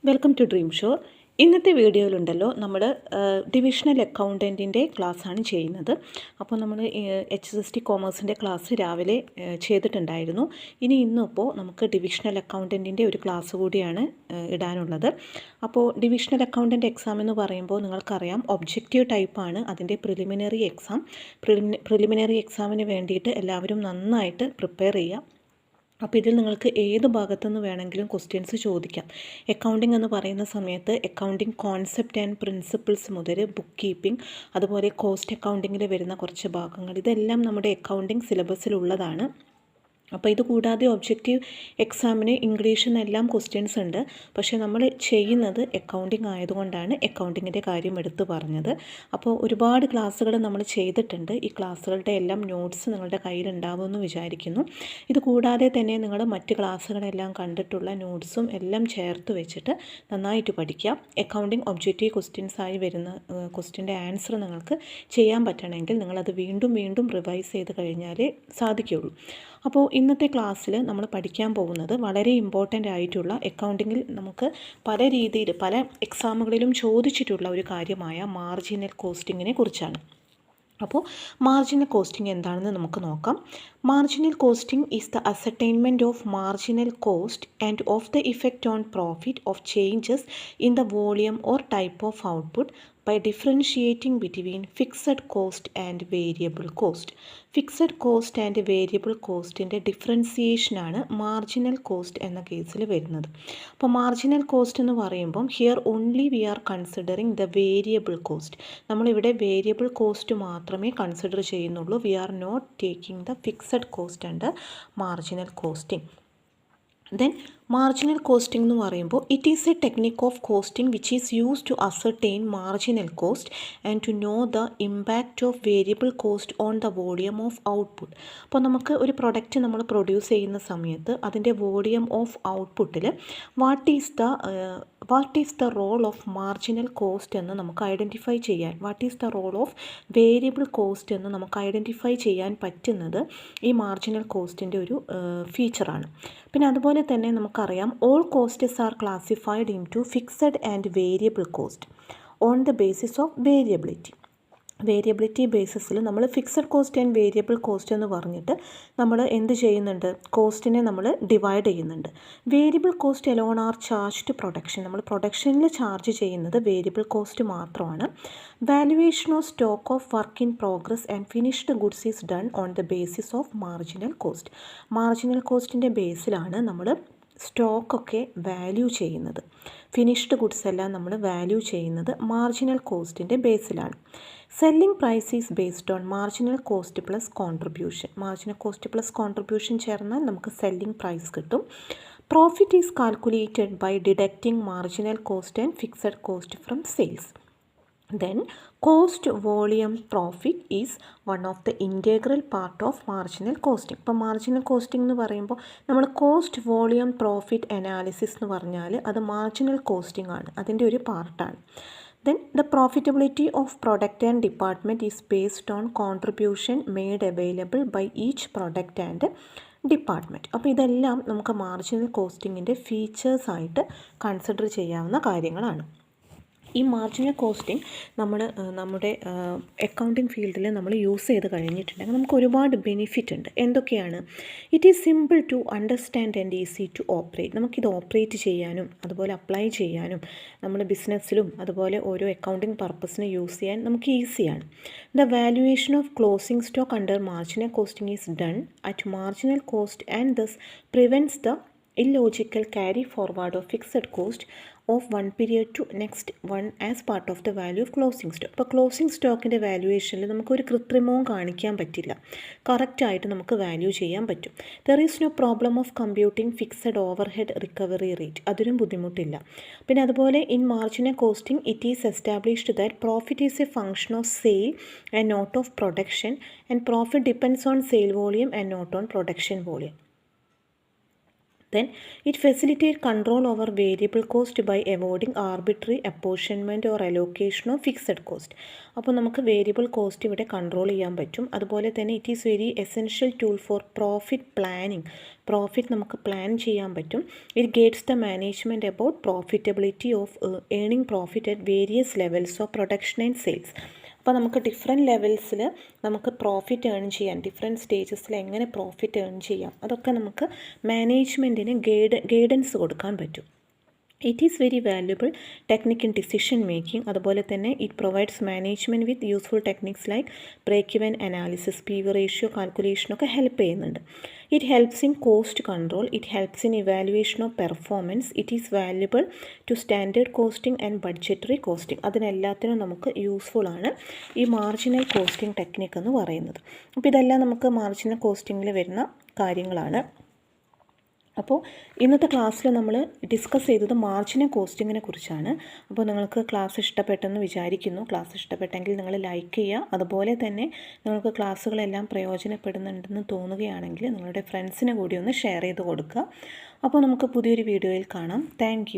Welcome to dream show. ഇന്നത്തെ വീഡിയോയിലുണ്ടല്ലോ നമ്മൾ divisional അക്കൗണ്ടൻറ്റിൻ്റെ ക്ലാസ്സാണ് ചെയ്യുന്നത്. അപ്പോൾ നമ്മൾ HST കോമേഴ്സിൻ്റെ ക്ലാസ് രാവിലെ ചെയ്തിട്ടുണ്ടായിരുന്നു. ഇന്നിപ്പോൾ നമുക്ക് ഡിവിഷണൽ അക്കൗണ്ടൻറ്റിൻ്റെ ഒരു ക്ലാസ് കൂടിയാണ് ഇടാനുള്ളത്. അപ്പോൾ ഡിവിഷണൽ അക്കൗണ്ടൻറ്റ് എക്സാം എന്ന് പറയുമ്പോൾ നിങ്ങൾക്കറിയാം ഒബ്ജക്റ്റീവ് ടൈപ്പാണ് അതിൻ്റെ പ്രിലിമിനറി എക്സാം. പ്രിലിമിനറി എക്സാമിന് വേണ്ടിയിട്ട് എല്ലാവരും നന്നായിട്ട് പ്രിപ്പയർ ചെയ്യുക. അപ്പോൾ ഇതിൽ നിങ്ങൾക്ക് ഏത് ഭാഗത്തുനിന്ന് വേണമെങ്കിലും ക്വസ്റ്റ്യൻസ് ചോദിക്കാം. അക്കൗണ്ടിങ് എന്ന് പറയുന്ന സമയത്ത് അക്കൗണ്ടിങ് കോൺസെപ്റ്റ് ആൻഡ് പ്രിൻസിപ്പിൾസ് മുതൽ ബുക്ക് കീപ്പിംഗ്, അതുപോലെ കോസ്റ്റ് അക്കൗണ്ടിങ്ങിൽ വരുന്ന കുറച്ച് ഭാഗങ്ങൾ, ഇതെല്ലാം നമ്മുടെ അക്കൗണ്ടിങ് സിലബസിലുള്ളതാണ്. അപ്പോൾ ഇത് കൂടാതെ ഒബ്ജക്റ്റീവ് എക്സാമിന് ഇംഗ്ലീഷിൽ നിന്നെല്ലാം ക്വസ്റ്റ്യൻസ് ഉണ്ട്. പക്ഷേ നമ്മൾ ചെയ്യുന്നത് അക്കൗണ്ടിങ് ആയതുകൊണ്ടാണ് അക്കൗണ്ടിങ്ങിൻ്റെ കാര്യം എടുത്തു പറഞ്ഞത്. അപ്പോൾ ഒരുപാട് ക്ലാസ്സുകൾ നമ്മൾ ചെയ്തിട്ടുണ്ട്. ഈ ക്ലാസ്സുകളുടെ എല്ലാം നോട്ട്സ് നിങ്ങളുടെ കയ്യിലുണ്ടാവുമെന്ന് വിചാരിക്കുന്നു. ഇത് കൂടാതെ തന്നെ നിങ്ങൾ മറ്റ് ക്ലാസ്സുകളെല്ലാം കണ്ടിട്ടുള്ള നോട്ട്സും എല്ലാം ചേർത്ത് വെച്ചിട്ട് നന്നായിട്ട് പഠിക്കുക. അക്കൗണ്ടിങ് ഒബ്ജക്റ്റീവ് ക്വസ്റ്റ്യൻസായി വരുന്ന ക്വസ്റ്റ്യൻ്റെ ആൻസർ നിങ്ങൾക്ക് ചെയ്യാൻ പറ്റണമെങ്കിൽ നിങ്ങളത് വീണ്ടും വീണ്ടും റിവൈസ് ചെയ്ത് കഴിഞ്ഞാലേ സാധിക്കുകയുള്ളൂ. അപ്പോൾ ഇന്നത്തെ ക്ലാസ്സിൽ നമ്മൾ പഠിക്കാൻ പോകുന്നത് വളരെ ഇമ്പോർട്ടൻ്റ് ആയിട്ടുള്ള അക്കൗണ്ടിങ്ങിൽ നമുക്ക് പല രീതിയിൽ പല എക്സാമുകളിലും ചോദിച്ചിട്ടുള്ള ഒരു കാര്യമായ മാർജിനൽ കോസ്റ്റിങ്ങിനെ കുറിച്ചാണ്. അപ്പോൾ മാർജിനൽ കോസ്റ്റിംഗ് എന്താണെന്ന് നമുക്ക് നോക്കാം. Marginal costing is the ascertainment of marginal cost and of the effect on profit of changes in the volume or type of output by differentiating between fixed cost and variable cost. Fixed cost and variable കോസ്റ്റിൻ്റെ ഡിഫറൻസിയേഷനാണ് marginal cost എന്ന കേസിൽ വരുന്നത്. അപ്പോൾ marginal cost എന്ന് പറയുമ്പം here only we are considering the variable cost. നമ്മളിവിടെ variable cost മാത്രമേ കൺസിഡർ ചെയ്യുന്നുള്ളൂ. We are not taking the fixed cost and marginal costing. Then marginal costing എന്ന് പറയുമ്പോൾ it is a technique of costing which is use to ascertain marginal cost and to know the impact of variable cost on the volume of output. അപ്പോൾ നമുക്ക് ഒരു product നമ്മൾ produce ചെയ്യുന്ന സമയത്ത് അതിൻ്റെ volume of ഔട്ട്പുട്ടിൽ what is the role of marginal cost എന്ന് നമുക്ക് ഐഡൻറ്റിഫൈ ചെയ്യാൻ, what is the role of variable cost എന്ന് നമുക്ക് ഐഡൻറ്റിഫൈ ചെയ്യാൻ പറ്റുന്നത് ഈ മാർജിനൽ കോസ്റ്റിൻ്റെ ഒരു ഫീച്ചറാണ്. പിന്നെ അതുപോലെ തന്നെ നമുക്കറിയാം all costs are classified into fixed and variable cost on the basis of variability ബേസിസിൽ നമ്മൾ fixed cost and variable cost എന്ന് പറഞ്ഞിട്ട് നമ്മൾ എന്ത് ചെയ്യുന്നുണ്ട്, കോസ്റ്റിനെ നമ്മൾ ഡിവൈഡ് ചെയ്യുന്നുണ്ട്. Variable cost alone are charge to production. നമ്മൾ പ്രൊഡക്ഷനിൽ ചാർജ് ചെയ്യുന്നത് വേരിയബിൾ കോസ്റ്റ് മാത്രമാണ്. Valuation of stock of work in progress and finished goods is done on the basis of marginal cost. Marginal കോസ്റ്റിൻ്റെ ബേസിലാണ് നമ്മൾ സ്റ്റോക്കൊക്കെ വാല്യൂ ചെയ്യുന്നത്. ഫിനിഷ്ഡ് ഗുഡ്സ് എല്ലാം നമ്മൾ വാല്യൂ ചെയ്യുന്നത് മാർജിനൽ കോസ്റ്റിൻ്റെ ബേസിലാണ്. Selling price is based on marginal cost plus contribution. Marginal cost plus contribution ചേർന്നാൽ നമുക്ക് സെല്ലിംഗ് പ്രൈസ് കിട്ടും. Profit is calculated by deducting marginal cost and fixed cost from sales. Then cost volume profit is one of the integral part of marginal costing. ഇപ്പോൾ marginal costing എന്ന് പറയുമ്പോൾ നമ്മൾ cost volume profit analysis എന്ന് പറഞ്ഞാൽ അത് marginal costing ആണ്, അതിൻ്റെ ഒരു പാർട്ടാണ്. Then the profitability of product and department is based on contribution made available by each product and department. അപ്പോൾ ഇതെല്ലാം നമുക്ക് മാർജിനൽ കോസ്റ്റിങ്ങിൻ്റെ ഫീച്ചേഴ്സായിട്ട് കൺസിഡർ ചെയ്യാവുന്ന കാര്യങ്ങളാണ്. ഈ മാർജിനൽ കോസ്റ്റിംഗ് നമ്മുടെ അക്കൗണ്ടിങ് ഫീൽഡിൽ നമ്മൾ യൂസ് ചെയ്ത് കഴിഞ്ഞിട്ടുണ്ടെങ്കിൽ നമുക്ക് ഒരുപാട് ബെനിഫിറ്റ് ഉണ്ട്. എന്തൊക്കെയാണ്? It is simple to understand and easy to operate. നമുക്കിത് ഓപ്പറേറ്റ് ചെയ്യാനും അതുപോലെ അപ്ലൈ ചെയ്യാനും നമ്മൾ ബിസിനസ്സിലും അതുപോലെ ഓരോ അക്കൗണ്ടിങ് പർപ്പസിന് യൂസ് ചെയ്യാൻ നമുക്ക് ഈസിയാണ്. The valuation of closing stock under marginal costing is done at marginal cost and thus prevents the illogical carry forward of fixed cost of one period to next one as part of the value of closing stock. ഇപ്പോൾ closing സ്റ്റോക്കിൻ്റെ വാല്യുവേഷനിൽ നമുക്കൊരു കൃത്രിമവും കാണിക്കാൻ പറ്റില്ല, കറക്റ്റായിട്ട് നമുക്ക് value ചെയ്യാൻ പറ്റും. There is no problem of computing fixed overhead recovery rate, അതിനും ബുദ്ധിമുട്ടില്ല. പിന്നെ അതുപോലെ in marginal costing it is established that profit is a function of sale and not of production and profit depends on sale volume and not on production volume. Then it facilitates control over variable cost by avoiding arbitrary apportionment or allocation of fixed cost. അപ്പോൾ നമുക്ക് variable cost ഇവിടെ control ചെയ്യാൻ പറ്റും. അതുപോലെ തന്നെ it is very essential tool for profit planning. Profit നമുക്ക് plan ചെയ്യാൻ പറ്റും. It guides the management about profitability of earning profit at various levels of production and sales. അപ്പോൾ നമുക്ക് ഡിഫറെൻറ്റ് ലെവൽസിൽ നമുക്ക് പ്രോഫിറ്റ് ഏൺ ചെയ്യാൻ, ഡിഫറെൻറ്റ് സ്റ്റേജസിൽ എങ്ങനെ പ്രോഫിറ്റ് ഏൺ ചെയ്യാം, അതൊക്കെ നമുക്ക് മാനേജ്മെൻറ്റിന് ഗൈഡൻസ് കൊടുക്കാൻ പറ്റും. It is very valuable technique in decision making. അതുപോലെ തന്നെ it provides management with useful techniques like break even analysis, PV ratio കാൽക്കുലേഷനൊക്കെ ഹെൽപ്പ് ചെയ്യുന്നുണ്ട്. It helps in cost control, it helps in evaluation of performance, it is valuable to standard costing and budgetary costing. അതിനെല്ലാത്തിനും നമുക്ക് useful ആണ് ഈ marginal costing technique എന്ന് പറയുന്നത്. അപ്പോൾ ഇതെല്ലാം നമുക്ക് മാർജിനൽ കോസ്റ്റിങ്ങിൽ വരുന്ന കാര്യങ്ങളാണ്. അപ്പോൾ ഇന്നത്തെ ക്ലാസ്സിൽ നമ്മൾ ഡിസ്കസ് ചെയ്തത് മാർജിനൽ കോസ്റ്റിങ്ങിനെ കുറിച്ചാണ്. അപ്പോൾ നിങ്ങൾക്ക് ക്ലാസ് ഇഷ്ടപ്പെട്ടെന്ന് വിചാരിക്കുന്നു. ക്ലാസ് ഇഷ്ടപ്പെട്ടെങ്കിൽ നിങ്ങൾ ലൈക്ക് ചെയ്യുക. അതുപോലെ തന്നെ നിങ്ങൾക്ക് ക്ലാസ്സുകളെല്ലാം പ്രയോജനപ്പെടുന്നുണ്ടെന്ന് തോന്നുകയാണെങ്കിൽ നിങ്ങളുടെ ഫ്രണ്ട്സിന് കൂടി ഒന്ന് ഷെയർ ചെയ്ത് കൊടുക്കുക. അപ്പോൾ നമുക്ക് പുതിയൊരു വീഡിയോയിൽ കാണാം. താങ്ക്